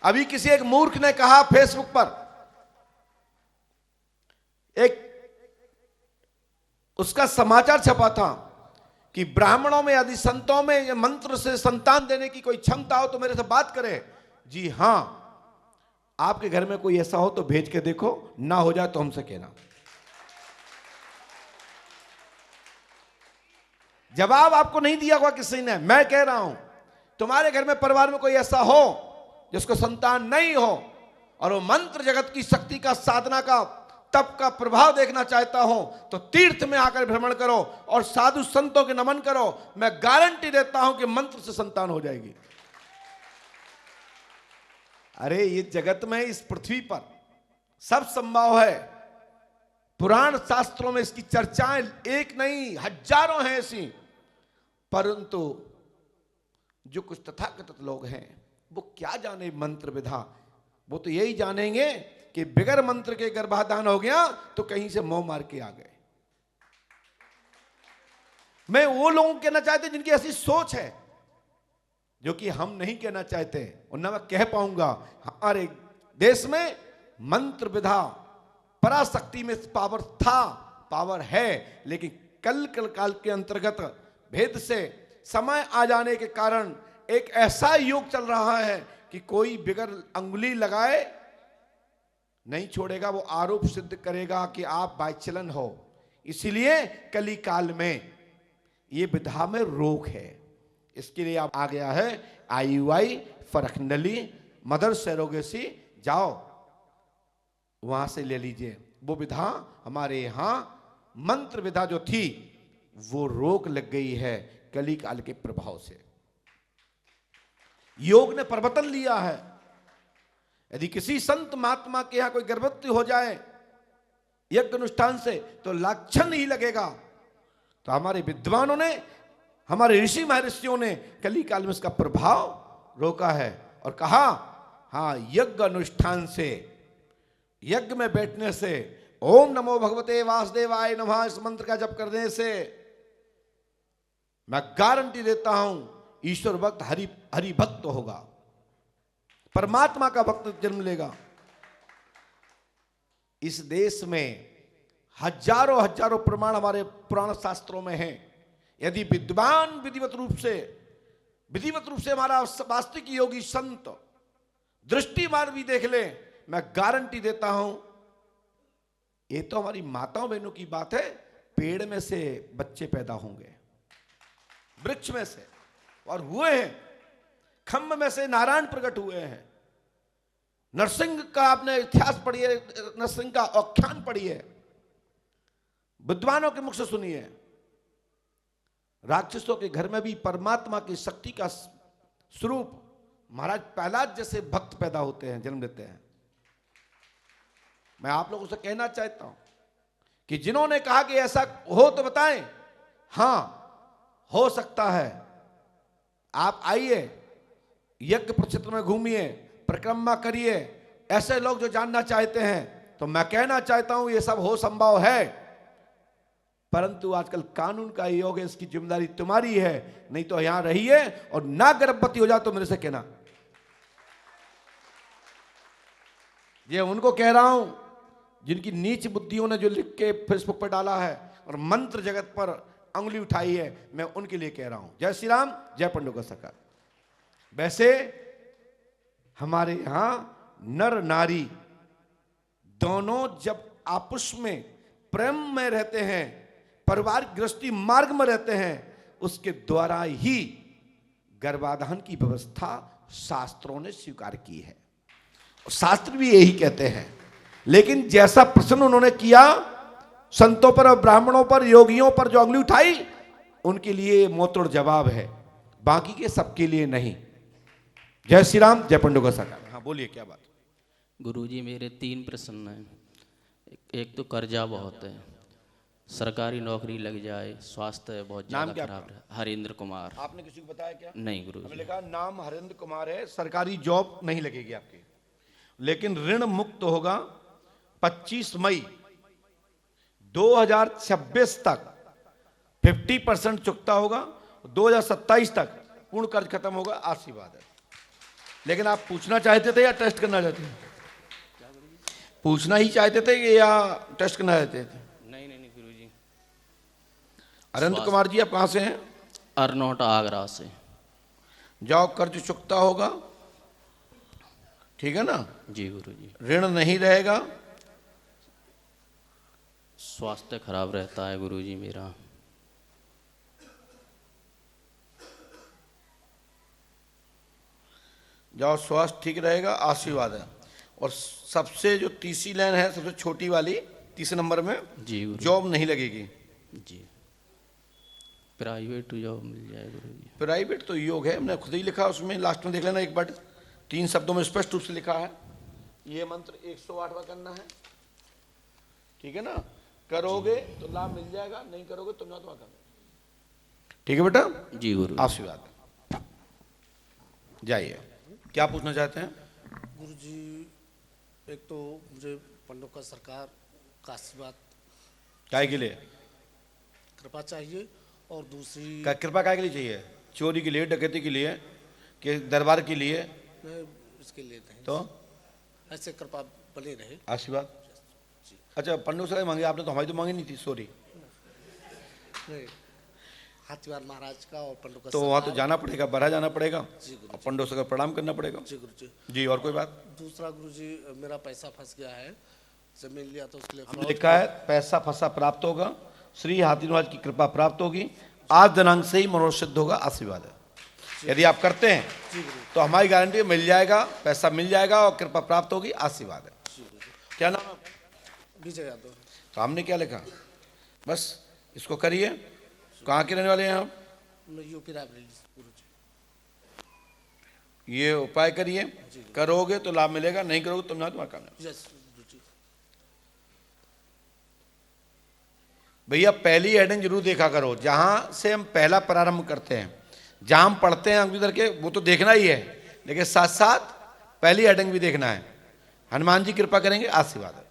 अभी किसी एक मूर्ख ने कहा फेसबुक पर, एक उसका समाचार छपा था कि ब्राह्मणों में यदि संतों में ये मंत्र से संतान देने की कोई क्षमता हो तो मेरे से बात करें। जी हां, आपके घर में कोई ऐसा हो तो भेज के देखो, ना हो जाए तो हमसे कहना। जवाब आपको नहीं दिया होगा किसी ने, मैं कह रहा हूं तुम्हारे घर में परिवार में कोई ऐसा हो जिसको संतान नहीं हो और वो मंत्र जगत की शक्ति का, साधना का, तप का प्रभाव देखना चाहता हो तो तीर्थ में आकर भ्रमण करो और साधु संतों के नमन करो। मैं गारंटी देता हूं कि मंत्र से संतान हो जाएगी। अरे ये जगत में, इस पृथ्वी पर सब संभव है। पुराण शास्त्रों में इसकी चर्चाएं एक नहीं हजारों हैं ऐसी, परंतु जो कुछ तथाकथित लोग हैं वो क्या जाने मंत्र विधा। वो तो यही जानेंगे कि बिगर मंत्र के गर्भाधान हो गया तो कहीं से मोह मार के आ गए। मैं वो लोगों को कहना चाहते जिनकी ऐसी सोच है, जो कि हम नहीं कहना चाहते और ना मैं कह पाऊंगा। हमारे देश में मंत्र विधा पराशक्ति में पावर था, पावर है, लेकिन कल काल के अंतर्गत भेद से समय आ जाने के कारण एक ऐसा युग चल रहा है कि कोई बिगर अंगुली लगाए नहीं छोड़ेगा। वो आरोप सिद्ध करेगा कि आप वाइचलन हो। इसीलिए कली काल में ये विधा में रोक है। इसके लिए आप आ गया है IUI, फरखनली, मदर सरोगेसी, जाओ वहां से ले लीजिए। वो विधा हमारे यहां मंत्र विधा जो थी वो रोक लग गई है कली काल के प्रभाव से। योग ने प्रवर्तन लिया है। यदि किसी संत महात्मा के यहां कोई गर्भवती हो जाए यज्ञ अनुष्ठान से तो लाक्षण ही लगेगा। तो हमारे विद्वानों ने, हमारे ऋषि महर्षियों ने कली काल में इसका प्रभाव रोका है और कहा हां, यज्ञ अनुष्ठान से, यज्ञ में बैठने से, ओम नमो भगवते वासुदेवाय नमः इस मंत्र का जप करने से मैं गारंटी देता हूं ईश्वर भक्त हरि भक्त होगा, परमात्मा का भक्त जन्म लेगा। इस देश में हजारों हजारों प्रमाण हमारे पुराण शास्त्रों में हैं। यदि विद्वान विधिवत रूप से हमारा वास्तविक योगी संत दृष्टि मार भी देख ले, मैं गारंटी देता हूं, ये तो हमारी माताओं बहनों की बात है, पेड़ में से बच्चे पैदा होंगे, वृक्ष में से, और हुए हैं। खम्भ में से नारायण प्रकट हुए हैं। नरसिंह का आपने इतिहास पढ़िए, नरसिंह का आख्यान पढ़िए, विद्वानों के मुख से सुनिए। राक्षसों के घर में भी परमात्मा की शक्ति का स्वरूप महाराज प्रहलाद जैसे भक्त पैदा होते हैं, जन्म लेते हैं। मैं आप लोगों से कहना चाहता हूं कि जिन्होंने कहा कि ऐसा हो तो बताएं, हां हो सकता है। आप आइए, यज्ञ प्रक्षेत्र में घूमिए, परिक्रमा करिए। ऐसे लोग जो जानना चाहते हैं, तो मैं कहना चाहता हूं ये सब हो संभव है, परंतु आजकल कानून का योग है, इसकी जिम्मेदारी तुम्हारी है। नहीं तो यहां रहिए और ना गर्भवती हो जाए तो मेरे से कहना। ये उनको कह रहा हूं जिनकी नीच बुद्धियों ने जो लिख के फेसबुक पर डाला है और मंत्र जगत पर अंगुली उठाई है, मैं उनके लिए कह रहा हूं। जय श्री राम, जय पंडुका सरकार। वैसे हमारे यहां नर नारी दोनों जब आपस में प्रेम में रहते हैं, परिवार गृहस्थी मार्ग में रहते हैं, उसके द्वारा ही गर्भाधान की व्यवस्था शास्त्रों ने स्वीकार की है। शास्त्र भी यही कहते हैं। लेकिन जैसा प्रश्न उन्होंने किया संतों पर और ब्राह्मणों पर, योगियों पर जो अंगुली उठाई, उनके लिए मोतोड़ जवाब है, बाकी के सबके लिए नहीं। जय श्री राम, जय पंडुका सरकार। हाँ बोलिए, क्या बात। गुरुजी मेरे 3 प्रश्न हैं। एक तो कर्जा बहुत है, सरकारी नौकरी लग जाए, स्वास्थ्य बहुत ज्यादा खराब है। हरेंद्र कुमार। आपने किसी को बताया क्या? नहीं गुरुजी। हमें लिखा नाम हरेंद्र कुमार है, सरकारी जॉब नहीं लगेगी आपकी, लेकिन ऋण मुक्त होगा 25 मई 2026 तक 50% चुकता होगा, 2027 तक पूर्ण कर्ज खत्म होगा। आशीर्वाद है। लेकिन आप पूछना चाहते थे या टेस्ट करना चाहते थे? पूछना ही चाहते थे कि या टेस्ट करना चाहते थे? नहीं नहीं नहीं गुरुजी। अनंत कुमार जी, आप कहाँ से हैं? अरनोट आगरा से। जाओ, कर्ज चुकता होगा, ठीक है ना? जी गुरुजी। ऋण नहीं रहेगा, स्वास्थ्य खराब रहता है गुरुजी मेरा। जाओ, स्वास्थ्य ठीक रहेगा, आशीर्वाद है। और सबसे जो तीसरी लाइन है, सबसे छोटी वाली, तीसरे नंबर में, जी गुरु। जॉब नहीं लगेगी। जी, प्राइवेट जॉब मिल जाए गुरुजी। प्राइवेट तो योग है, हमने खुद ही लिखा उसमें, लास्ट में देख लेना एक बार, 3 शब्दों में स्पष्ट रूप से लिखा है। ये मंत्र 108वां करना है, ठीक है ना? करोगे तो लाभ मिल जाएगा, नहीं करोगे तो ना करना। ठीक है बेटा? जी गुरु। आशीर्वाद। जाइए, क्या पूछना चाहते हैं? गुरुजी, एक तो मुझे पंडोका सरकार का आशीर्वाद काय के लिए? कृपा चाहिए, और दूसरी कृपा काय के लिए चाहिए? चोरी के लिए, डकैती के लिए, कि दरबार के लिए? मैं इसके लिए नहीं, तो ऐसे कृपा बने रहे। आशीर्वाद। अच्छा, पंडों से मांगे आपने, तो हमारी तो मांगी नहीं थी, सॉरी। नहीं, हाथीवार महाराज का और पंडोका तो वहाँ तो जाना पड़ेगा, बरहा जाना पड़ेगा, जी गुरु और पंडों से प्रणाम करना पड़ेगा। जी गुरुजी। जी, और कोई बात? दूसरा गुरुजी, मेरा पैसा फंस गया है, जमीन लिया तो उसके लिए हमने लिखा है, पैसा फंसा प्राप्त होगा, श्री हाथी महाराज की कृपा प्राप्त होगी, आज दिनांक से ही मनोरथ सिद्ध होगा, आशीर्वाद है। यदि आप करते हैं जी गुरु तो हमारी गारंटी मिल जाएगा, पैसा मिल जाएगा और कृपा प्राप्त होगी, आशीर्वाद है। जी गुरुजी। क्या नाम है? विजय यादव। तो हमने क्या लिखा? बस इसको करिए। कहाँ के रहने वाले हैं आप? मैं यूपी रायबरेली गुरुजी। ये उपाय करिए, करोगे तो लाभ मिलेगा, नहीं करोगे तो ना तुम्हारा काम है। यस गुरुजी। भैया, पहली हेडिंग जरूर देखा करो, जहां से हम पहला प्रारंभ करते हैं, जहां हम पढ़ते हैं अंक के, वो तो देखना ही है, लेकिन साथ साथ पहली हेडिंग भी देखना है। हनुमान जी कृपा करेंगे, आशीर्वाद है।